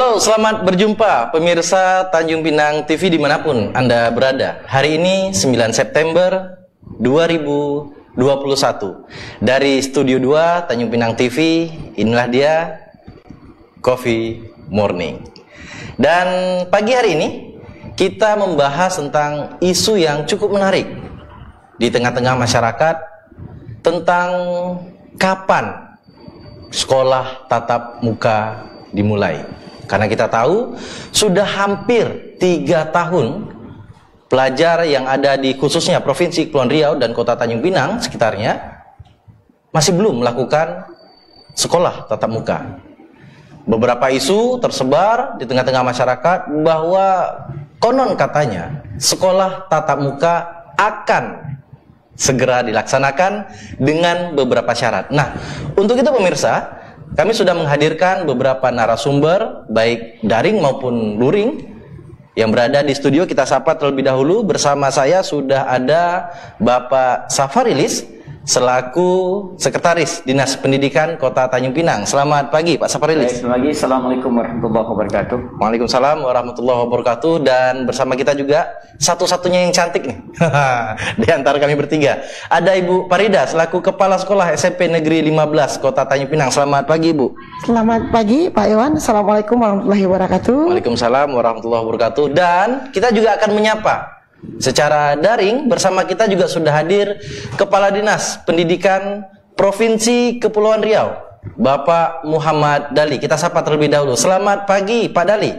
Halo, selamat berjumpa pemirsa Tanjung Pinang TV dimanapun Anda berada. Hari ini 9 September 2021. Dari Studio 2 Tanjung Pinang TV, inilah dia Coffee Morning. Dan pagi hari ini kita membahas tentang isu yang cukup menarik di tengah-tengah masyarakat tentang kapan sekolah tatap muka dimulai. Karena kita tahu sudah hampir 3 tahun pelajar yang ada di khususnya Provinsi Kepulauan Riau dan Kota Tanjung Pinang sekitarnya masih belum melakukan sekolah tatap muka. Beberapa isu tersebar di tengah-tengah masyarakat bahwa konon katanya sekolah tatap muka akan segera dilaksanakan dengan beberapa syarat. Nah, untuk itu pemirsa, kami sudah menghadirkan beberapa narasumber, baik daring maupun luring, yang berada di studio. Kita sapa terlebih dahulu. Bersama saya sudah ada Bapak Safarilis, selaku Sekretaris Dinas Pendidikan Kota Tanjung Pinang. Selamat pagi Pak Safarilis. Selamat pagi, Assalamualaikum warahmatullahi wabarakatuh. Waalaikumsalam warahmatullahi wabarakatuh. Dan bersama kita juga satu-satunya yang cantik nih di antara kami bertiga, ada Ibu Parida selaku Kepala Sekolah SMP Negeri 15 Kota Tanjung Pinang. Selamat pagi Ibu. Selamat pagi Pak Iwan. Assalamualaikum warahmatullahi wabarakatuh. Waalaikumsalam warahmatullahi wabarakatuh. Dan kita juga akan menyapa secara daring, bersama kita juga sudah hadir Kepala Dinas Pendidikan Provinsi Kepulauan Riau, Bapak Muhammad Dali. Kita sapa terlebih dahulu. Selamat pagi Pak Dali.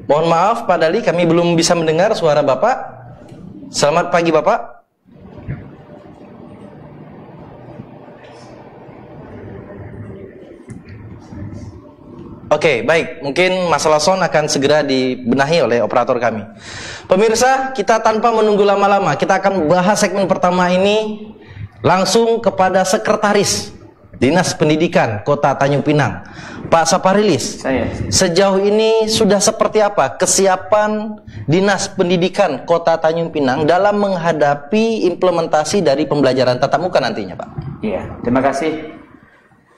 Mohon maaf Pak Dali, kami belum bisa mendengar suara Bapak. Selamat pagi Bapak. Oke, baik. Mungkin masalah sound akan segera dibenahi oleh operator kami. Pemirsa, kita tanpa menunggu lama-lama, kita akan bahas segmen pertama ini langsung kepada Sekretaris Dinas Pendidikan Kota Tanjung Pinang, Pak Safarilis. Sejauh ini sudah seperti apa kesiapan Dinas Pendidikan Kota Tanjung Pinang dalam menghadapi implementasi dari pembelajaran tatap muka nantinya, Pak? Iya, terima kasih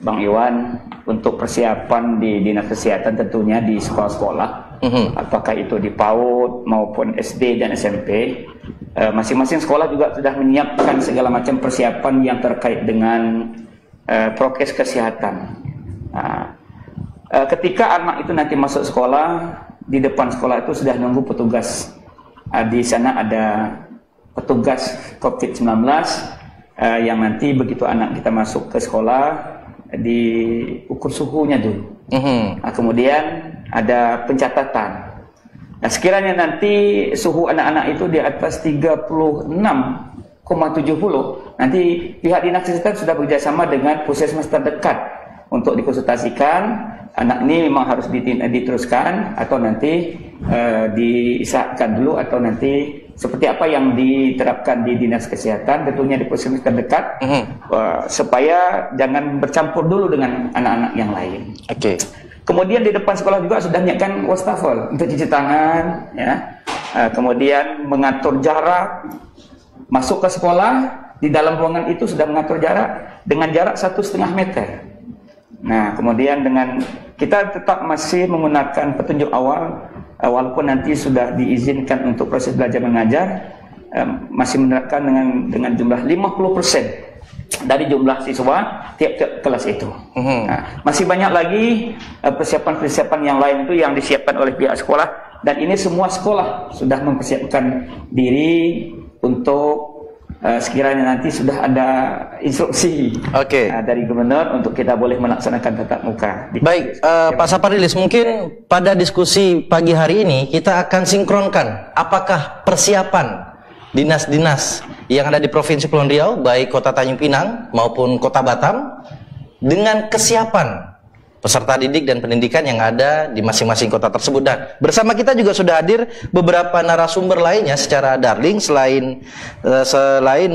Bang Iwan. Untuk persiapan di Dinas Kesehatan tentunya di sekolah-sekolah, apakah itu di PAUD maupun SD dan SMP, masing-masing sekolah juga sudah menyiapkan segala macam persiapan yang terkait dengan prokes kesehatan. Nah, ketika anak itu nanti masuk sekolah, di depan sekolah itu sudah nunggu petugas. Di sana ada petugas COVID-19 yang nanti begitu anak kita masuk ke sekolah, diukur suhunya dulu. Nah, kemudian ada pencatatan. Nah, sekiranya nanti suhu anak-anak itu di atas 36,70, nanti pihak Dinas Kesehatan sudah bekerjasama dengan puskesmas terdekat untuk dikonsultasikan anak ini memang harus diteruskan atau nanti diisahkan dulu, atau nanti seperti apa yang diterapkan di Dinas Kesehatan, tentunya di puskesmas terdekat, supaya jangan bercampur dulu dengan anak-anak yang lain. Oke. Kemudian di depan sekolah juga sudah menyiapkan wastafel untuk cuci tangan, ya. Kemudian mengatur jarak masuk ke sekolah. Di dalam ruangan itu sudah mengatur jarak dengan jarak 1,5 meter. Nah, kemudian dengan kita tetap masih menggunakan petunjuk awal, walaupun nanti sudah diizinkan untuk proses belajar mengajar, masih menerapkan dengan jumlah 50% dari jumlah siswa tiap-tiap kelas itu. Nah, masih banyak lagi persiapan-persiapan yang lain itu yang disiapkan oleh pihak sekolah, dan ini semua sekolah sudah mempersiapkan diri untuk sekiranya nanti sudah ada instruksi dari gubernur untuk kita boleh melaksanakan tatap muka. Baik, Pak Safarilis, mungkin pada diskusi pagi hari ini kita akan sinkronkan apakah persiapan dinas-dinas yang ada di Provinsi Kepulauan Riau, baik Kota Tanjung Pinang maupun Kota Batam, dengan kesiapan peserta didik dan pendidikan yang ada di masing-masing kota tersebut. Dan bersama kita juga sudah hadir beberapa narasumber lainnya secara daring, selain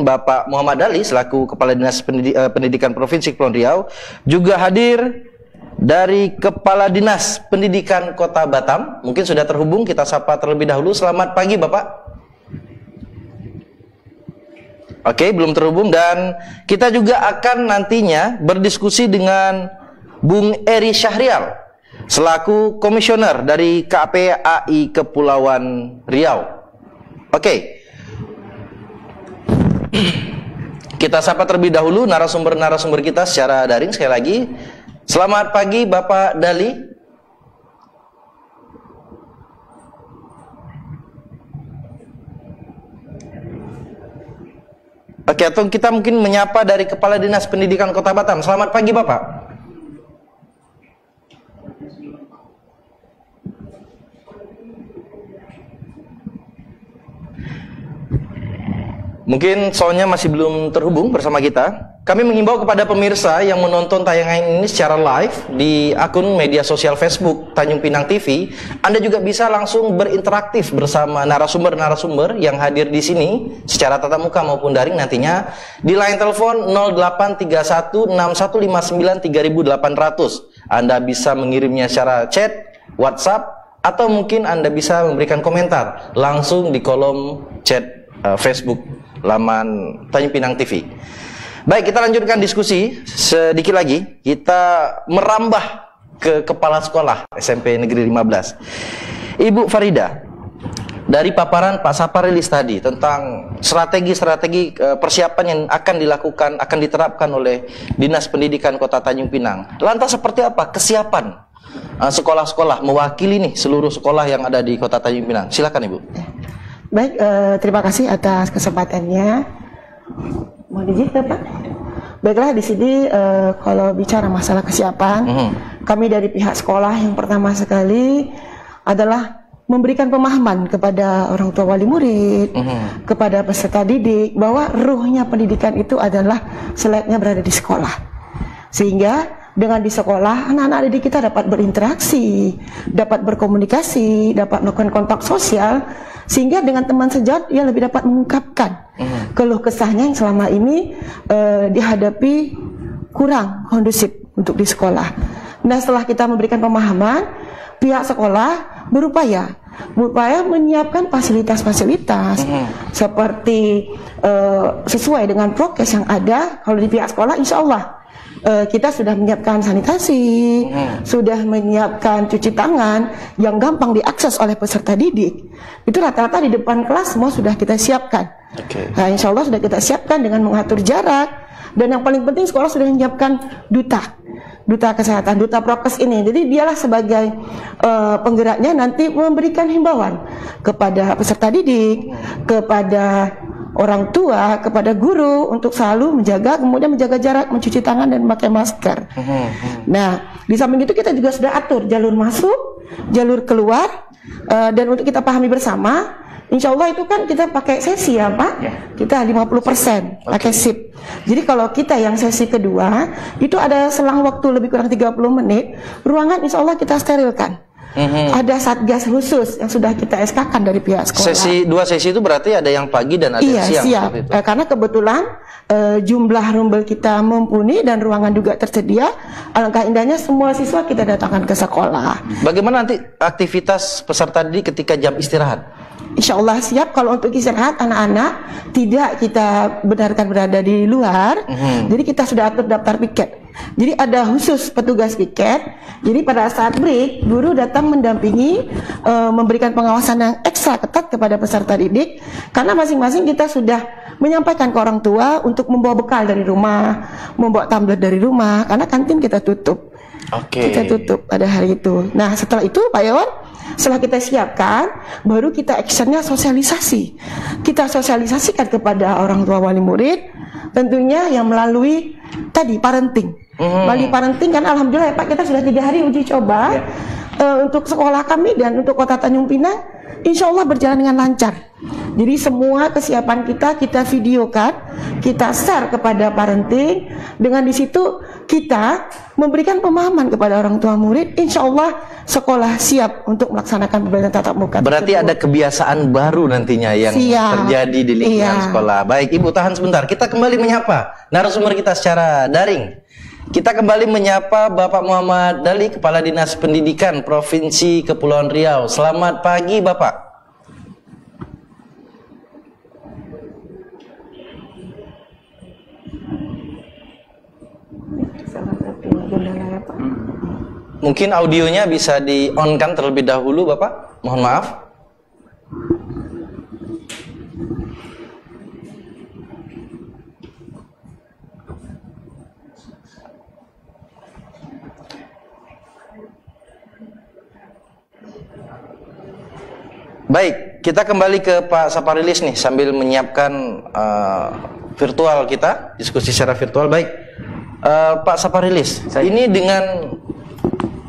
Bapak Muhammad Ali selaku Kepala Dinas Pendidikan Provinsi Kepulauan Riau, juga hadir dari Kepala Dinas Pendidikan Kota Batam. Mungkin sudah terhubung, kita sapa terlebih dahulu. Selamat pagi Bapak. Oke, belum terhubung. Dan kita juga akan nantinya berdiskusi dengan Bung Eri Syahrial selaku komisioner dari KPAI Kepulauan Riau. Oke. Kita sapa terlebih dahulu narasumber-narasumber kita secara daring sekali lagi. Selamat pagi Bapak Dali. Oke, atau kita mungkin menyapa dari Kepala Dinas Pendidikan Kota Batam. Selamat pagi Bapak. Mungkin soalnya masih belum terhubung bersama kita. Kami mengimbau kepada pemirsa yang menonton tayangan ini secara live di akun media sosial Facebook Tanjung Pinang TV, Anda juga bisa langsung berinteraktif bersama narasumber-narasumber yang hadir di sini secara tatap muka maupun daring nantinya di line telepon 083161593800. Anda bisa mengirimnya secara chat, WhatsApp, atau mungkin Anda bisa memberikan komentar langsung di kolom chat Facebook laman Tanjung Pinang TV. Baik, kita lanjutkan diskusi sedikit lagi. Kita merambah ke kepala sekolah SMP Negeri 15. Ibu Farida, dari paparan Pak Saparilis tadi tentang strategi-strategi persiapan yang akan dilakukan, akan diterapkan oleh Dinas Pendidikan Kota Tanjung Pinang. Lantas seperti apa kesiapan sekolah-sekolah mewakili nih seluruh sekolah yang ada di Kota Tanjung Pinang? Silakan Ibu. Baik, terima kasih atas kesempatannya. Mohon izin Pak. Baiklah, di sini kalau bicara masalah kesiapan, kami dari pihak sekolah yang pertama sekali adalah memberikan pemahaman kepada orang tua wali murid, kepada peserta didik, bahwa ruhnya pendidikan itu adalah selayaknya berada di sekolah. Sehingga dengan di sekolah, anak-anak didik kita dapat berinteraksi, dapat berkomunikasi, dapat melakukan kontak sosial, sehingga dengan teman sejawat ia lebih dapat mengungkapkan keluh kesahnya yang selama ini dihadapi kurang kondusif untuk di sekolah. Nah, setelah kita memberikan pemahaman, pihak sekolah berupaya menyiapkan fasilitas-fasilitas seperti sesuai dengan prokes yang ada. Kalau di pihak sekolah, insya Allah kita sudah menyiapkan sanitasi, sudah menyiapkan cuci tangan yang gampang diakses oleh peserta didik. Itu rata-rata di depan kelas semua sudah kita siapkan. Nah, insya Allah sudah kita siapkan dengan mengatur jarak. Dan yang paling penting sekolah sudah menyiapkan duta kesehatan, duta prokes ini. Jadi dialah sebagai penggeraknya nanti memberikan himbauan kepada peserta didik, kepada orang tua, kepada guru untuk selalu menjaga, kemudian menjaga jarak, mencuci tangan dan memakai masker. Nah, di samping itu kita juga sudah atur jalur masuk, jalur keluar, dan untuk kita pahami bersama, insya Allah itu kan kita pakai sesi ya Pak, kita 50% pakai sip. Jadi kalau kita yang sesi kedua, itu ada selang waktu lebih kurang 30 menit, ruangan insya Allah kita sterilkan. Ada satgas khusus yang sudah kita SK-kan dari pihak sekolah. Dua sesi itu berarti ada yang pagi dan ada yang siang. Siap. Karena kebetulan jumlah rumbel kita mumpuni dan ruangan juga tersedia. Alangkah indahnya semua siswa kita datangkan ke sekolah. Bagaimana nanti aktivitas peserta didik ketika jam istirahat? Insya Allah siap. Kalau untuk istirahat anak-anak tidak kita benarkan berada di luar. Jadi kita sudah atur daftar piket. Jadi ada khusus petugas piket. Jadi pada saat break, guru datang mendampingi, memberikan pengawasan yang ekstra ketat kepada peserta didik. Karena masing-masing kita sudah menyampaikan ke orang tua untuk membawa bekal dari rumah, membawa tumbler dari rumah. Karena kantin kita tutup. Kita tutup pada hari itu. Nah, setelah itu Pak Iwan, setelah kita siapkan, baru kita actionnya sosialisasi. Kita sosialisasikan kepada orang tua wali murid, tentunya yang melalui tadi parenting. Bali parenting kan alhamdulillah ya Pak, kita sudah 3 hari uji coba untuk sekolah kami dan untuk Kota Tanjung Pinang, insya Allah berjalan dengan lancar. Jadi semua kesiapan kita videokan, kita share kepada parenting. Dengan di situ kita memberikan pemahaman kepada orang tua murid. Insya Allah sekolah siap untuk melaksanakan pembelajaran tatap muka. Berarti ada kebiasaan baru nantinya yang terjadi di lingkungan sekolah. Baik, Ibu tahan sebentar. Kita kembali menyapa narasumber kita secara daring. Kita kembali menyapa Bapak Muhammad Dali, Kepala Dinas Pendidikan Provinsi Kepulauan Riau. Selamat pagi Bapak. mungkin audionya bisa di-on-kan terlebih dahulu, Bapak. Mohon maaf. Baik, kita kembali ke Pak Saparilis nih sambil menyiapkan virtual kita, diskusi secara virtual. Baik, Pak Saparilis, ini dengan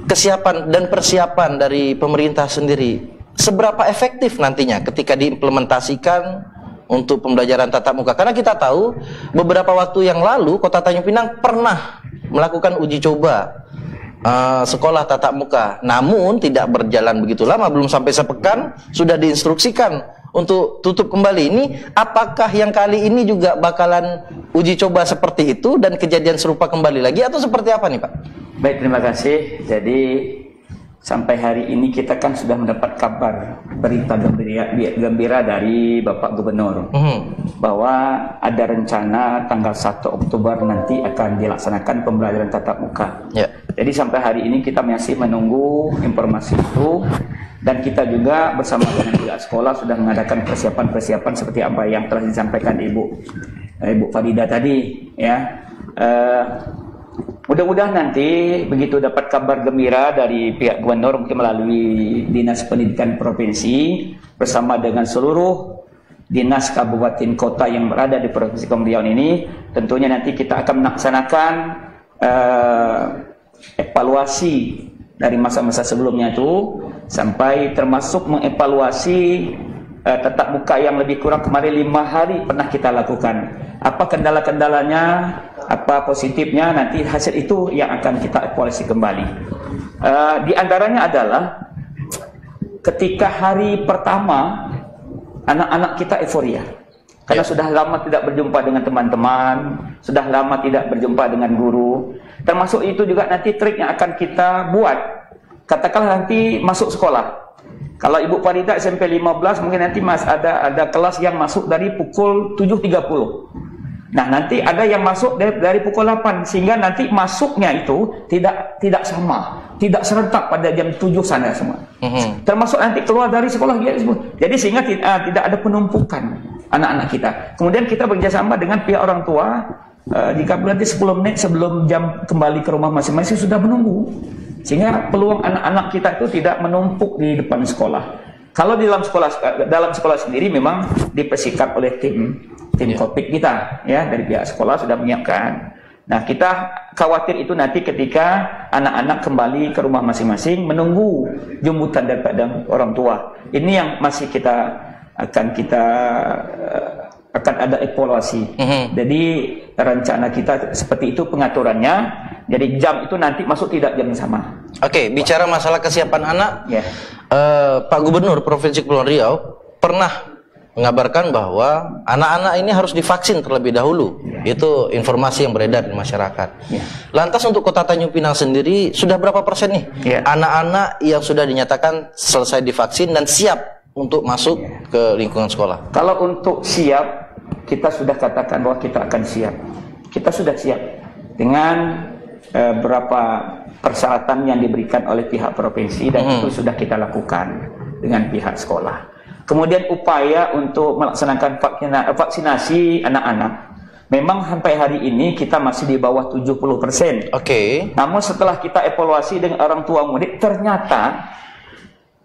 kesiapan dan persiapan dari pemerintah sendiri, seberapa efektif nantinya ketika diimplementasikan untuk pembelajaran tatap muka? Karena kita tahu beberapa waktu yang lalu Kota Tanjung Pinang pernah melakukan uji coba sekolah tatap muka, namun tidak berjalan begitu lama, belum sampai sepekan sudah diinstruksikan untuk tutup kembali. Ini apakah yang kali ini juga bakalan uji coba seperti itu dan kejadian serupa kembali lagi atau seperti apa nih Pak? Baik, terima kasih. Jadi sampai hari ini kita kan sudah mendapat kabar berita gembira dari Bapak Gubernur bahwa ada rencana tanggal 1 Oktober nanti akan dilaksanakan pembelajaran tatap muka. Jadi sampai hari ini kita masih menunggu informasi itu, dan kita juga bersama dengan pihak sekolah sudah mengadakan persiapan-persiapan seperti apa yang telah disampaikan Ibu Farida tadi, ya. Mudah-mudahan nanti begitu dapat kabar gembira dari pihak gubernur, mungkin melalui Dinas Pendidikan Provinsi bersama dengan seluruh dinas kabupaten kota yang berada di Provinsi Kepulauan Riau ini, tentunya nanti kita akan melaksanakan evaluasi dari masa-masa sebelumnya itu, sampai termasuk mengevaluasi tatap muka yang lebih kurang kemarin 5 hari pernah kita lakukan. Apa kendala-kendalanya, apa positifnya, nanti hasil itu yang akan kita evaluasi kembali. Di antaranya adalah ketika hari pertama anak-anak kita euforia karena sudah lama tidak berjumpa dengan teman-teman, sudah lama tidak berjumpa dengan guru. Termasuk itu juga nanti trik yang akan kita buat. Katakanlah nanti masuk sekolah. Kalau Ibu Farida SMP 15, mungkin nanti ada kelas yang masuk dari pukul 7.30. Nah, nanti ada yang masuk dari pukul 8, sehingga nanti masuknya itu tidak sama, tidak serentak pada jam 7 sana semua. Termasuk nanti keluar dari sekolah semua. Jadi sehingga tidak ada penumpukan anak-anak kita. Kemudian kita bekerjasama dengan pihak orang tua, jika nanti 10 menit sebelum jam kembali ke rumah masing-masing sudah menunggu, sehingga peluang anak-anak kita itu tidak menumpuk di depan sekolah. Kalau di dalam sekolah sendiri memang dipersikat oleh tim Covid kita, ya, dari pihak sekolah sudah menyiapkan. Nah, kita khawatir itu nanti ketika anak-anak kembali ke rumah masing-masing menunggu jemputan daripada orang tua. Ini yang masih akan ada evaluasi. Jadi rencana kita seperti itu pengaturannya. Jadi jam itu nanti masuk tidak jam yang sama. Oke, bicara masalah kesiapan anak, Pak Gubernur Provinsi Kepulauan Riau pernah mengabarkan bahwa anak-anak ini harus divaksin terlebih dahulu. Itu informasi yang beredar di masyarakat. Lantas untuk Kota Tanjung Pinang sendiri sudah berapa persen nih anak-anak yang sudah dinyatakan selesai divaksin dan siap untuk masuk ke lingkungan sekolah? Kalau untuk siap, kita sudah katakan bahwa kita akan siap. Kita sudah siap dengan beberapa persyaratan yang diberikan oleh pihak provinsi, dan itu sudah kita lakukan dengan pihak sekolah. Kemudian upaya untuk melaksanakan vaksinasi anak-anak, memang sampai hari ini kita masih di bawah 70%. Namun setelah kita evaluasi dengan orang tua murid, ternyata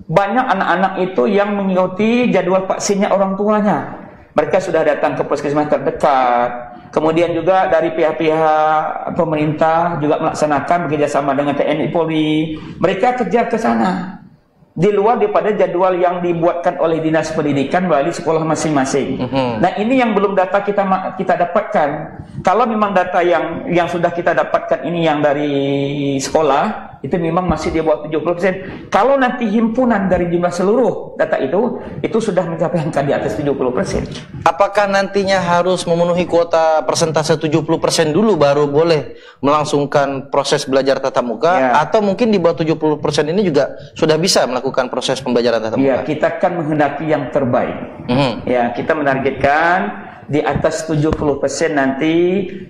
banyak anak-anak itu yang mengikuti jadwal vaksinnya orang tuanya. Mereka sudah datang ke puskesmas terdekat. Kemudian juga dari pihak-pihak pemerintah juga melaksanakan bekerjasama dengan TNI Polri. Mereka kejar ke sana di luar daripada jadwal yang dibuatkan oleh Dinas Pendidikan melalui sekolah masing-masing. Nah, ini yang belum data kita dapatkan. Kalau memang data yang sudah kita dapatkan ini yang dari sekolah, itu memang masih di bawah 70%. Kalau nanti himpunan dari jumlah seluruh data itu sudah mencapai angka di atas 70%. Apakah nantinya harus memenuhi kuota persentase 70% dulu baru boleh melangsungkan proses belajar tatap muka, atau mungkin di bawah 70% ini juga sudah bisa melakukan proses pembelajaran tatap muka? Ya, kita akan menghendaki yang terbaik. Ya, kita menargetkan di atas 70% nanti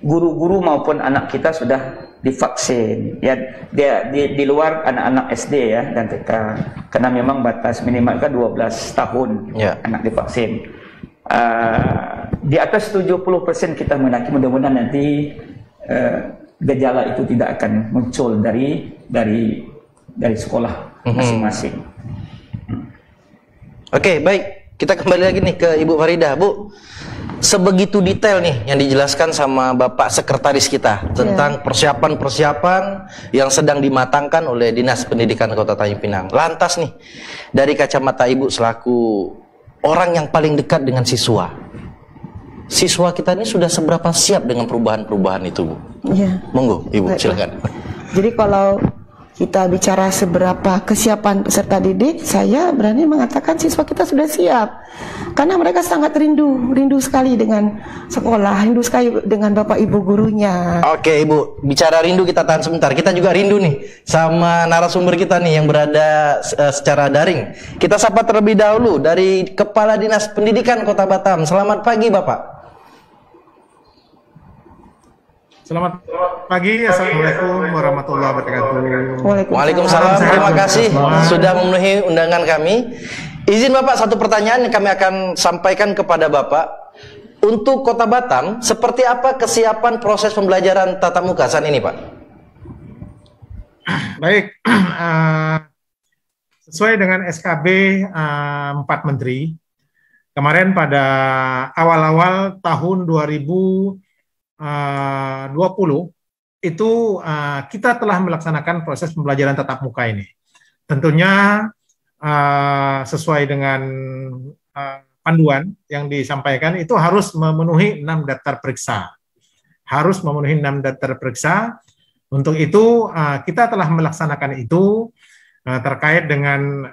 guru-guru maupun anak kita sudah divaksin. Ya, dia di luar anak-anak SD ya dan TK. Karena memang batas minimal kan 12 tahun anak divaksin. Di atas 70% kita menaki, mudah-mudahan nanti gejala itu tidak akan muncul dari sekolah masing-masing. Oke, baik. Kita kembali lagi nih ke Ibu Faridah. Bu, sebegitu detail nih yang dijelaskan sama Bapak Sekretaris kita tentang persiapan-persiapan yang sedang dimatangkan oleh Dinas Pendidikan Kota Tanjung Pinang. Lantas nih, dari kacamata Ibu selaku orang yang paling dekat dengan siswa, siswa kita ini sudah seberapa siap dengan perubahan-perubahan itu, Bu? Iya. Monggo, Ibu, silakan. Jadi kalau kita bicara seberapa kesiapan peserta didik, saya berani mengatakan siswa kita sudah siap. Karena mereka sangat rindu sekali dengan sekolah, rindu sekali dengan Bapak Ibu gurunya. Oke, Ibu, bicara rindu kita tahan sebentar. Kita juga rindu nih sama narasumber kita nih yang berada secara daring. Kita sapa terlebih dahulu dari Kepala Dinas Pendidikan Kota Batam. Selamat pagi, Bapak. Selamat pagi, Assalamualaikum warahmatullahi wabarakatuh. Waalaikumsalam, terima kasih sudah memenuhi undangan kami. Izin Bapak, satu pertanyaan yang kami akan sampaikan kepada Bapak. Untuk Kota Batam, seperti apa kesiapan proses pembelajaran tatap muka saat ini, Pak? Baik, sesuai dengan SKB 4 Menteri, kemarin pada awal-awal tahun 2020 itu kita telah melaksanakan proses pembelajaran tatap muka ini. Tentunya sesuai dengan panduan yang disampaikan itu harus memenuhi 6 daftar periksa. Harus memenuhi 6 daftar periksa. Untuk itu kita telah melaksanakan itu terkait dengan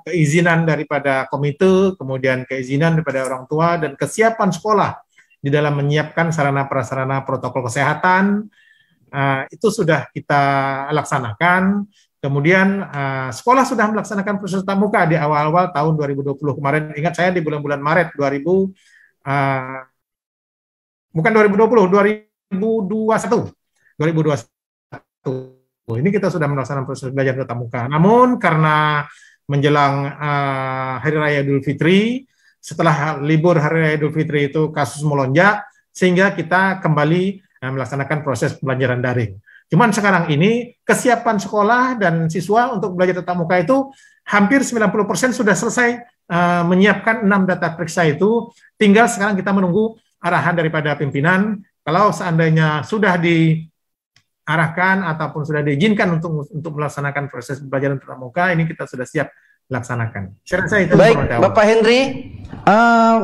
keizinan daripada komite, kemudian keizinan daripada orang tua dan kesiapan sekolah di dalam menyiapkan sarana-prasarana protokol kesehatan, itu sudah kita laksanakan. Kemudian sekolah sudah melaksanakan proses tatap muka di awal-awal tahun 2020 kemarin. Ingat saya di bulan-bulan Maret 2021. Ini kita sudah melaksanakan proses belajar tatap muka. Namun karena menjelang Hari Raya Idul Fitri, setelah libur Hari Raya Idul Fitri itu kasus melonjak, sehingga kita kembali melaksanakan proses pembelajaran daring. Cuman sekarang ini kesiapan sekolah dan siswa untuk belajar tatap muka itu hampir 90% sudah selesai menyiapkan 6 data periksa itu. Tinggal sekarang kita menunggu arahan daripada pimpinan. Kalau seandainya sudah diarahkan ataupun sudah diizinkan untuk melaksanakan proses pembelajaran tatap muka, ini kita sudah siap laksanakan. Saya rasa itu. Baik, Bapak Henry,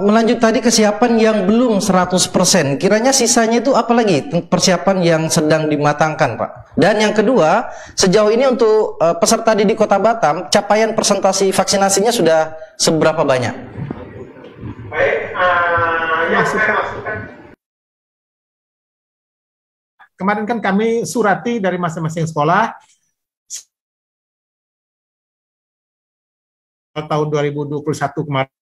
melanjut tadi kesiapan yang belum 100%. Kiranya sisanya itu apa lagi persiapan yang sedang dimatangkan, Pak? Dan yang kedua, sejauh ini untuk peserta didik Kota Batam, capaian presentasi vaksinasinya sudah seberapa banyak? Baik, kemarin kan kami surati dari masing-masing sekolah tahun 2021 kemarin.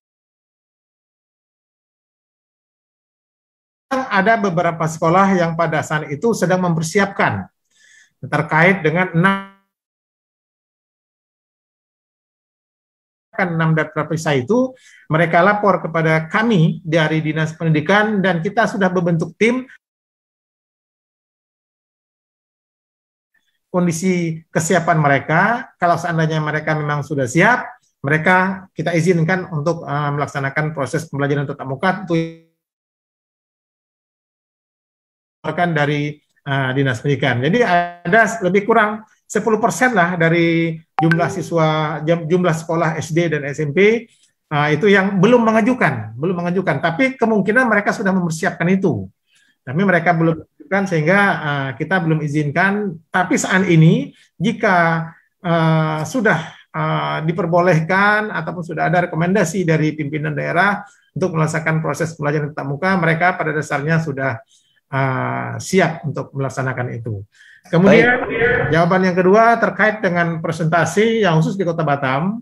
Ada beberapa sekolah yang pada saat itu sedang mempersiapkan terkait dengan 6 daftar periksa itu. Mereka lapor kepada kami dari Dinas Pendidikan dan kita sudah membentuk tim. Kondisi kesiapan mereka, kalau seandainya mereka memang sudah siap, mereka kita izinkan untuk melaksanakan proses pembelajaran tatap muka dari Dinas Pendidikan. Jadi ada lebih kurang 10% lah dari jumlah siswa, jumlah sekolah SD dan SMP itu yang belum mengajukan. Tapi kemungkinan mereka sudah mempersiapkan itu. Tapi mereka belum mengajukan sehingga kita belum izinkan. Tapi saat ini jika sudah diperbolehkan ataupun sudah ada rekomendasi dari pimpinan daerah untuk melaksanakan proses pembelajaran tatap muka, mereka pada dasarnya sudah siap untuk melaksanakan itu. Kemudian jawaban yang kedua terkait dengan presentasi yang khusus di Kota Batam,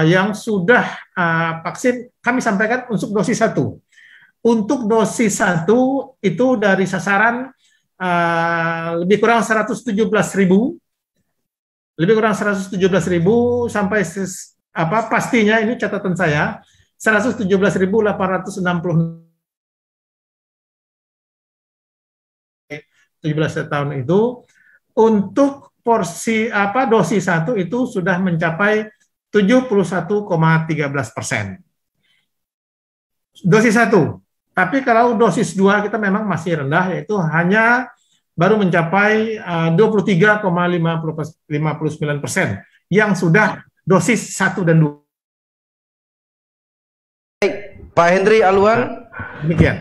yang sudah vaksin kami sampaikan untuk dosis 1. Untuk dosis 1 itu dari sasaran lebih kurang 117.000, sampai pastinya ini catatan saya 117.860 17 tahun itu. Untuk porsi dosis 1 itu sudah mencapai 71,13%. Dosis 1. Tapi kalau dosis 2 kita memang masih rendah, yaitu hanya baru mencapai 23,59% yang sudah dosis 1 dan 2. Baik, Pak Hendri Aluan. Demikian.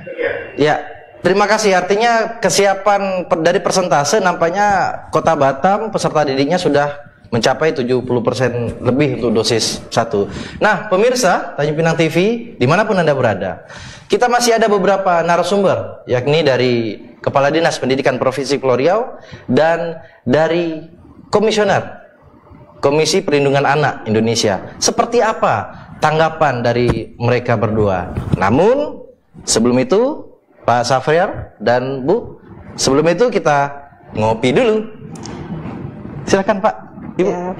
Ya, terima kasih. Artinya kesiapan dari persentase nampaknya Kota Batam peserta didiknya sudah mencapai 70% lebih untuk dosis 1. Nah, pemirsa Tanjung Pinang TV, dimanapun Anda berada, kita masih ada beberapa narasumber, yakni dari Kepala Dinas Pendidikan Provinsi Pulau Riau dan dari Komisioner Komisi Perlindungan Anak Indonesia. Seperti apa tanggapan dari mereka berdua? Namun, sebelum itu, Pak Safriar dan Bu, sebelum itu kita ngopi dulu. Silakan Pak, Ibu. Ya.